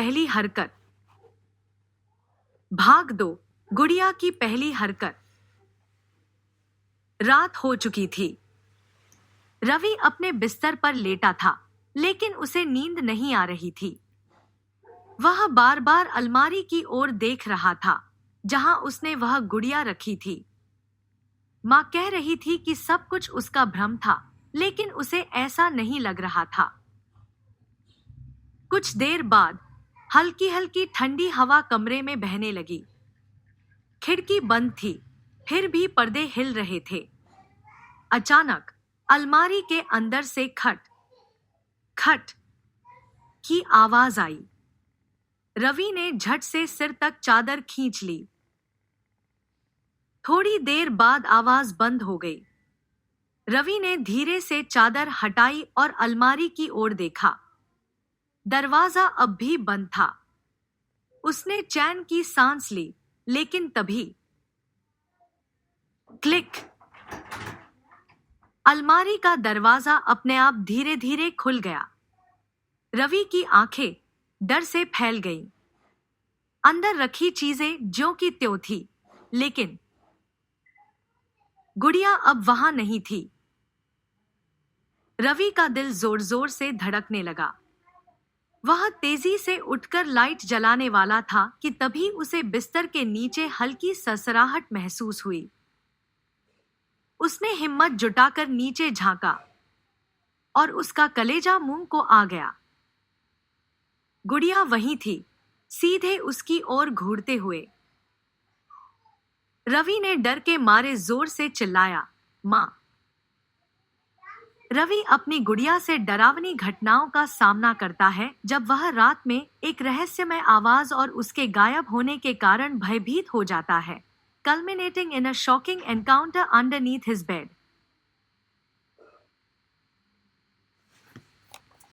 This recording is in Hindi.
पहली हरकत। भाग 2। गुड़िया की पहली हरकत। रात हो चुकी थी। रवि अपने बिस्तर पर लेटा था, लेकिन उसे नींद नहीं आ रही थी। वह बार बार अलमारी की ओर देख रहा था, जहां उसने वह गुड़िया रखी थी। माँ कह रही थी कि सब कुछ उसका भ्रम था, लेकिन उसे ऐसा नहीं लग रहा था। कुछ देर बाद हल्की हल्की ठंडी हवा कमरे में बहने लगी। खिड़की बंद थी, फिर भी पर्दे हिल रहे थे। अचानक अलमारी के अंदर से खट खट की आवाज आई। रवि ने झट से सिर तक चादर खींच ली। थोड़ी देर बाद आवाज बंद हो गई। रवि ने धीरे से चादर हटाई और अलमारी की ओर देखा। दरवाजा अब भी बंद था। उसने चैन की सांस ली, लेकिन तभी क्लिक! अलमारी का दरवाजा अपने आप धीरे धीरे खुल गया। रवि की आंखें डर से फैल गईं। अंदर रखी चीजें ज्यों की त्यों थी, लेकिन गुड़िया अब वहां नहीं थी। रवि का दिल जोर जोर से धड़कने लगा। वह तेजी से उठकर लाइट जलाने वाला था कि तभी उसे बिस्तर के नीचे हल्की सरसराहट महसूस हुई। उसने हिम्मत जुटाकर नीचे झांका और उसका कलेजा मुंह को आ गया। गुड़िया वहीं थी, सीधे उसकी ओर घूरते हुए। रवि ने डर के मारे जोर से चिल्लाया, मां! रवि अपनी गुड़िया से डरावनी घटनाओं का सामना करता है जब वह रात में एक रहस्यमय आवाज और उसके गायब होने के कारण भयभीत हो जाता है, culminating in a shocking encounter underneath his bed.